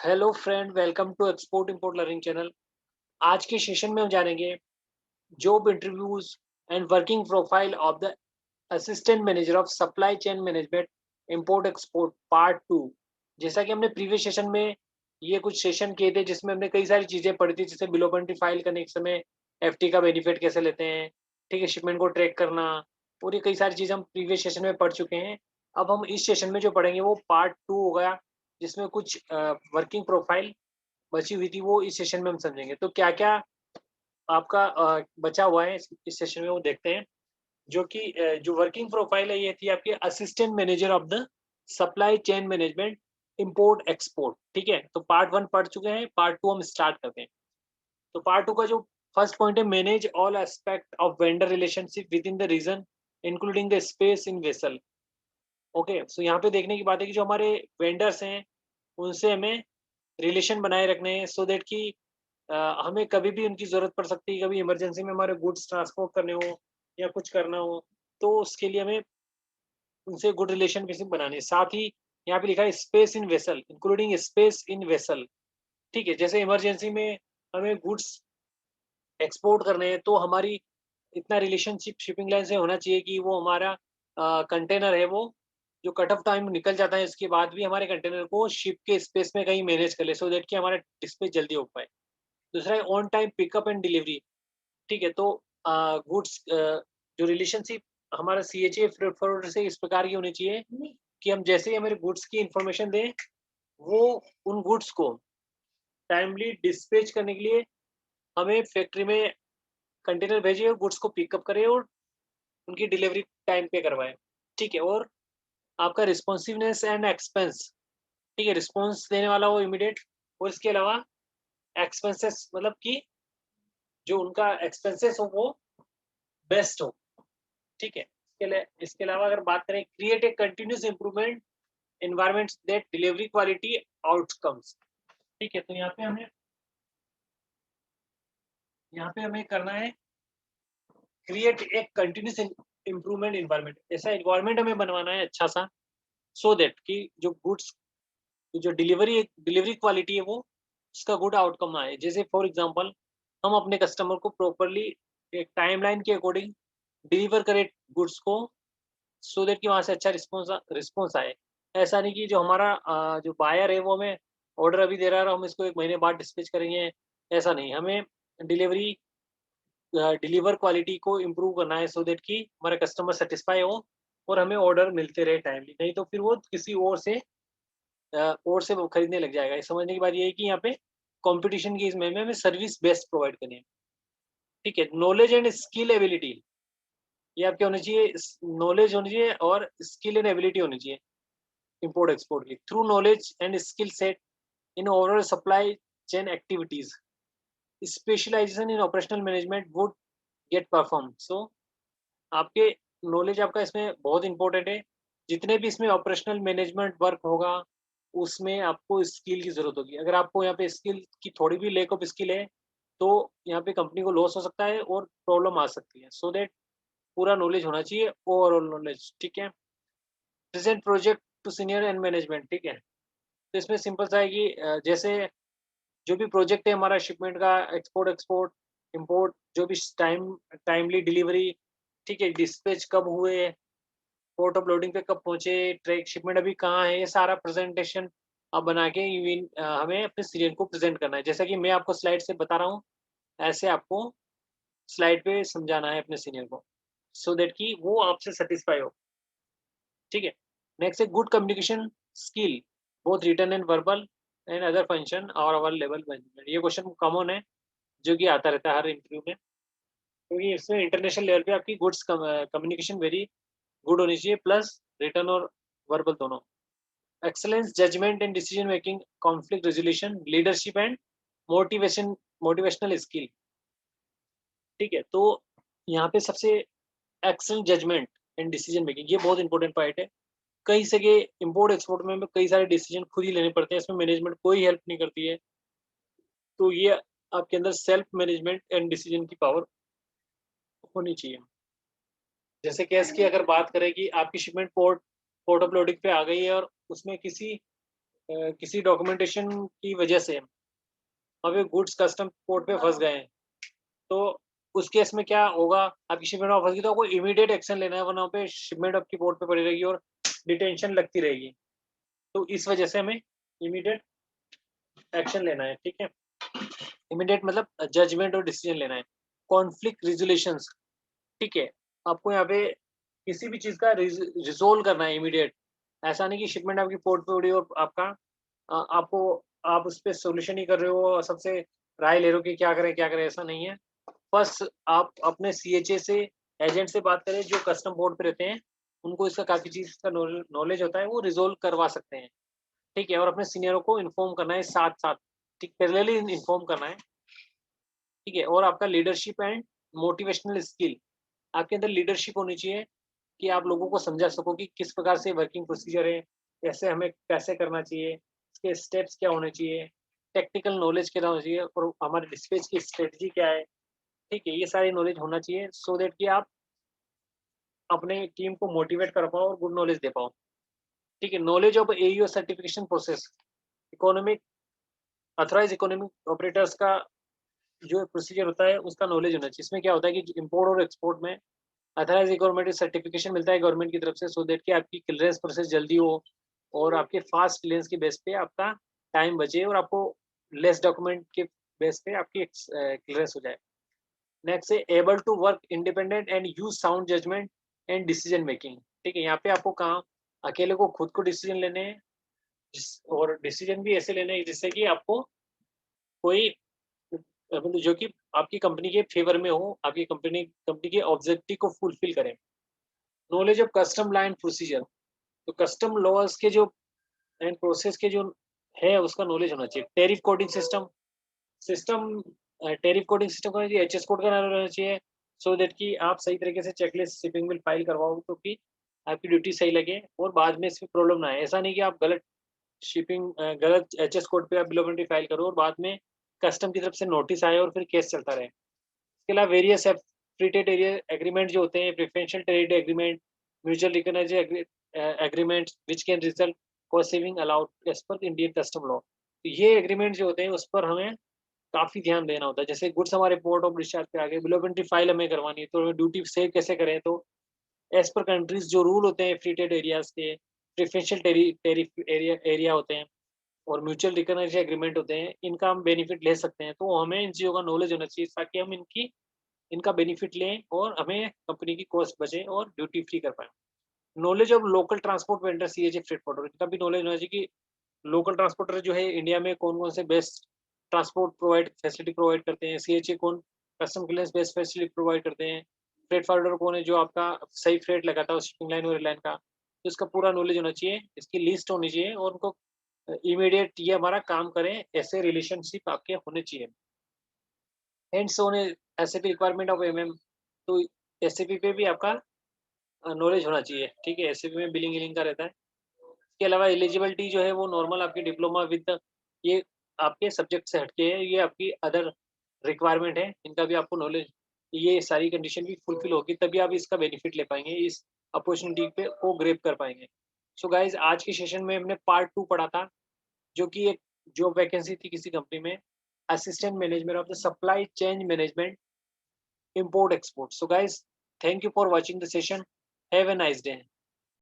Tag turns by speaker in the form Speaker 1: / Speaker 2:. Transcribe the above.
Speaker 1: Hello friend, welcome to export import learning channel. आज के session में हम जानेंगे job interviews and working profile of the assistant manager of supply chain management import export part two. जैसा कि हमने previous session में ये कुछ सेशन किए थे जिसमें हमने कई सारी चीज़ें पढ़ी थी, जैसे बिलो पेमेंट फाइल करने के समय एफटी का बेनिफिट कैसे लेते हैं, ठीक है, शिपमेंट को ट्रैक करना, और ये कई सारी चीज़ें हम प्रीवियस सेशन में पढ़ चुके हैं। अब हम इस सेशन में जो पढ़ेंगे वो पार्ट टू हो गया, जिसमें कुछ वर्किंग प्रोफाइल बची हुई थी वो इस सेशन में हम समझेंगे। तो क्या-क्या आपका बचा हुआ है इस सेशन में वो देखते हैं। जो कि जो वर्किंग प्रोफाइल है ये थी आपकी assistant manager of the supply chain management import export, ठीक है। तो पार्ट 1 पढ़ चुके हैं, पार्ट 2 हम स्टार्ट करते हैं। तो पार्ट 2 का जो फर्स्ट पॉइंट है, manage all aspect of vendor relationship within the region including the space in vessel. Okay, so यहाँ पे देखने की बात है कि जो हमारे वेंडर्स हैं उनसे हमें रिलेशन बनाए रखने हैं, सो दैट कि हमें कभी भी उनकी ज़रूरत पड़ सकती है, कभी इमरजेंसी में हमारे गुड्स ट्रांसपोर्ट करने हो या कुछ करना हो, तो उसके लिए हमें उनसे गुड रिलेशनशिप बनानी है। साथ ही यहाँ पे लिखा है space in vessel, including space in vessel, ठीक है। जैसे इमरजेंसी में हमें गुड्स एक्सपोर्ट करने हैं, तो हमारी इतना रिलेशनशिप शिपिंग लाइन से होना चाहिए कि वो हमारा कंटेनर है वो जो कट ऑफ टाइम निकल जाता है, इसके बाद भी हमारे कंटेनर को शिप के स्पेस में कहीं मैनेज कर ले, सो दैट कि हमारा डिस्पैच जल्दी हो पाए। दूसरा है on time pickup and delivery, ठीक है। तो गुड्स जो रिलेशनशिप हमारा सीएचए फ्रेट फॉरवर्डर से इस प्रकार की होनी चाहिए कि हम जैसे ही हमारे गुड्स की इंफॉर्मेशन दें, वो उन गुड्स को टाइमली डिस्पैच करने के लिए हमें फैक्ट्री में कंटेनर भेजे और गुड्स को पिकअप करे और उनकी डिलीवरी टाइम पे करवाएँ, ठीक है। और आपका रिस्पॉन्सिवनेस एंड एक्सपेंस, ठीक है, रिस्पॉन्स देने वाला हो इमीडिएट, और इसके अलावा एक्सपेंसेस मतलब कि जो उनका एक्सपेंसेस हो वो बेस्ट हो, ठीक है। इसके अलावा अगर बात करें, create a continuous improvement environments that delivery quality outcomes, ठीक है। तो यहाँ पे हमें करना है क्रिएट एक कंटिन्यूअस इंप्रूवमेंट एनवायरनमेंट, ऐसा एनवायरनमेंट हमें बनवाना है अच्छा सा, सो दैट कि जो गुड्स जो डिलीवरी क्वालिटी है वो उसका गुड आउटकम आए। जैसे फॉर एग्जांपल हम अपने कस्टमर को प्रॉपर्ली एक टाइमलाइन के अकॉर्डिंग डिलीवर करें गुड्स को, सो दैट कि वहाँ से अच्छा रिस्पॉन्स आए। ऐसा नहीं कि जो हमारा जो बायर है वो हमें ऑर्डर अभी दे रहा है और हम इसको 1 महीने बाद डिस्पैच करेंगे, ऐसा नहीं। हमें डिलीवरी डिलीवर क्वालिटी को इम्प्रूव करना है, सो दैट कि हमारे कस्टमर सैटिस्फाई हो और हमें ऑर्डर मिलते रहे टाइमली, नहीं तो फिर वो किसी और से वो खरीदने लग जाएगा। ये समझने की बात ये है कि यहाँ पे कॉम्पिटिशन की इसमें हमें सर्विस बेस्ट प्रोवाइड करनी है, ठीक है। नॉलेज एंड स्किल एबिलिटी, ये आपके होनी चाहिए, नॉलेज होनी चाहिए और स्किल एंड एबिलिटी होनी चाहिए इम्पोर्ट एक्सपोर्ट की। Through knowledge and skill set in overall supply chain activities, specialisation in operational management would get perform. So आपके नॉलेज आपका इसमें बहुत इंपॉर्टेंट है। जितने भी इसमें ऑपरेशनल मैनेजमेंट वर्क होगा, उसमें आपको स्किल की ज़रूरत होगी। अगर आपको यहाँ पे स्किल की थोड़ी भी लैक ऑफ स्किल है, तो यहाँ पे कंपनी को लॉस हो सकता है और प्रॉब्लम आ सकती है। सो दैट पूरा नॉलेज होना चाहिए, ओवरऑल नॉलेज, ठीक है। Present project to senior and management, ठीक है। तो इसमें सिंपल सा है कि जैसे जो भी प्रोजेक्ट है हमारा शिपमेंट का, एक्सपोर्ट इम्पोर्ट, जो भी टाइमली डिलीवरी, ठीक है, डिस्पैच कब हुए, पोर्ट ऑफ लोडिंग पे कब पहुँचे, ट्रैक शिपमेंट अभी कहाँ है, ये सारा प्रेजेंटेशन आप बना के हमें अपने सीनियर को प्रेजेंट करना है। जैसा कि मैं आपको स्लाइड से बता रहा हूँ, ऐसे आपको स्लाइड पे समझाना है अपने सीनियर को, सो दैट कि वो आपसे सैटिस्फाई हो, ठीक है। नेक्स्ट है good communication skill, both written and verbal and other function और अवर लेवल मैनेजमेंट। ये क्वेश्चन कॉमन है जो कि आता रहता है हर इंटरव्यू में, क्योंकि इसमें इंटरनेशनल लेवल पे आपकी गुड्स कम्युनिकेशन वेरी गुड होनी चाहिए, प्लस रिटन और वर्बल दोनों। Excellence judgement and decision making, conflict resolution, leadership and motivational skill, ठीक है। तो यहाँ पे सबसे excellent judgement and decision making, ये बहुत इंपॉर्टेंट पॉइंट है। कई जगह इम्पोर्ट एक्सपोर्ट में हमें कई सारे डिसीजन खुद ही लेने पड़ते हैं, इसमें मैनेजमेंट कोई हेल्प नहीं करती है। तो ये आपके अंदर सेल्फ मैनेजमेंट एंड डिसीजन की पावर होनी चाहिए। जैसे केस की अगर बात करें कि आपकी shipment port port of loading पे आ गई है और उसमें किसी किसी डॉक्यूमेंटेशन की वजह से वहाँ पे गुड्स कस्टम पोर्ट पे फँस गए हैं, तो उस केस में क्या होगा, आपकी शिपमेंट वहाँ फँस गई तो आपको इमीडिएट एक्शन लेना है, वरना वहाँ पे शिपमेंट आपकी पोर्ट पे पड़ी रहेगी और डिटेंशन लगती रहेगी। तो इस वजह से हमें इमीडिएट एक्शन लेना है, ठीक है? इमीडिएट मतलब जजमेंट और डिसीजन लेना है। कॉन्फ्लिक्ट रिज़ॉल्यूशंस, ठीक है? आपको यहाँ पे किसी भी चीज़ का रिज़ॉल्व करना है इमीडिएट। ऐसा नहीं कि शिपमेंट आपकी पोर्ट पे पड़ी और आपका आपको आप उस पे सॉल्यूशन ही कर रहे हो और सबसे राय ले रहे हो कि क्या करें, ऐसा नहीं है। बस आप अपने सीएचए से, एजेंट से बात करें जो कस्टम बोर्ड पे रहते हैं, उनको इसका काफ़ी चीज़ का नॉलेज होता है, वो रिज़ॉल्व करवा सकते हैं, ठीक है? और अपने सीनियरों को इन्फॉर्म करना है साथ-साथ, ठीक पैरेलली इन्फॉर्म करना है, ठीक है? और आपका लीडरशिप एंड मोटिवेशनल स्किल, आपके अंदर लीडरशिप होनी चाहिए कि आप लोगों को समझा सको कि किस प्रकार से वर्किंग प्रोसीजर है, कैसे हमें कैसे करना चाहिए, इसके स्टेप्स क्या होने चाहिए, टेक्निकल नॉलेज क्या होना चाहिए और हमारे डिस्पैच की स्ट्रेटजी क्या है, ठीक है? ये सारी नॉलेज होना चाहिए सो दैट कि आप अपने टीम को मोटिवेट कर पाओ और गुड नॉलेज दे पाओ, ठीक है? Knowledge of AEO certification process, economic authorised economic operators का जो प्रोसीजर होता है उसका नॉलेज होना चाहिए। इसमें क्या होता है कि इम्पोर्ट और एक्सपोर्ट में अथॉराइज्ड गवर्नमेंट सर्टिफिकेशन मिलता है गवर्नमेंट की तरफ से सो दैट कि आपकी क्लियरेंस प्रोसेस जल्दी हो और आपके फास्ट क्लियरेंस के बेस पे आपका टाइम बचे और आपको लेस डॉक्यूमेंट के बेस पे आपकी क्लियरेंस हो जाए। नेक्स्ट है able to work independent and use sound judgement and decision making, ठीक है? यहाँ पे आपको कहाँ अकेले को खुद को डिसीजन लेने हैं और डिसीजन भी ऐसे लेने हैं जिससे कि आपको कोई मतलब जो कि आपकी कंपनी के फेवर में हो, आपकी कंपनी कंपनी के ऑब्जेक्टिव को फुलफिल करें। Knowledge of custom law and procedure, तो कस्टम लॉज के जो एंड प्रोसेस के जो है उसका नॉलेज होना चाहिए। Tariff coding system system tariff coding system का एचएस कोड का नॉलेज होना चाहिए सो दैट कि आप सही तरीके से चेकलिस्ट शिपिंग बिल फाइल करवाओ तो कि आपकी ड्यूटी सही लगे और बाद में इसमें प्रॉब्लम ना आए। ऐसा नहीं कि आप गलत गलत एचएस कोड पे आप बिल ऑफ एंट्री फाइल करो और बाद में कस्टम की तरफ से नोटिस आए और फिर केस चलता रहे। इसके अलावा various free trade area agreement जो होते हैं, preferential trade agreement, mutual recognise agreement which can result cost saving allowed as per Indian custom law. तो ये एग्रीमेंट जो होते हैं उस पर हमें काफ़ी ध्यान देना होता है। जैसे गुड्स हमारे पोर्ट ऑफ डिस्चार्ज पे आ गए, बिल ऑफ एंट्री फाइल हमें करवानी है, तो हमें ड्यूटी सेव कैसे करें? तो एज पर कंट्रीज़ जो रूल होते हैं फ्री ट्रेड एरियाज़ के, प्रेफरेंशियल टैरिफ एरिया एरिया होते हैं और म्यूचुअल रिकॉग्नाइज एग्रीमेंट होते हैं, इनका हम बेनिफिट ले सकते हैं। तो हमें इन चीज़ों का नॉलेज होना चाहिए ताकि हम इनका बेनिफिट लें और हमें कंपनी की कॉस्ट बचे और ड्यूटी फ्री कर पाएँ। Knowledge of local transport vendor CHA freight forwarder, इनका भी नॉलेज होना चाहिए कि लोकल ट्रांसपोर्टर जो है इंडिया में कौन-कौन से बेस्ट ट्रांसपोर्ट फैसिलिटी प्रोवाइड करते हैं, सीएचए कौन custom clearance best facility provide करते हैं, फ्रेट फॉरवर्डर कौन है जो आपका सही फ्रेट लगाता है शिपिंग लाइन और एयरलाइन का। तो इसका पूरा नॉलेज होना चाहिए, इसकी लिस्ट होनी चाहिए और उनको इमीडिएट ये हमारा काम करें, ऐसे रिलेशनशिप आपके होने चाहिए। Hands on SAP requirement of MM, तो एसएपी पे भी आपका नॉलेज होना चाहिए, ठीक है? एसएपी में बिलिंग विलिंग का रहता है। इसके अलावा एलिजिबिलिटी जो है वो नॉर्मल आपकी डिप्लोमा विद ये आपके सब्जेक्ट से हटके है, ये आपकी अदर रिक्वायरमेंट है, इनका भी आपको नॉलेज ये सारी कंडीशन भी फुलफिल होगी तभी आप इसका बेनिफिट ले पाएँगे, इस अपॉर्च्युनिटी पे को ग्रैब कर पाएँगे। सो गाइस आज के सेशन में हमने पार्ट 2 पढ़ा था, जो कि एक जॉब वैकेंसी थी किसी कंपनी में, assistant management of the supply chain management import export. So guys, thank you for watching the session. Have a nice day.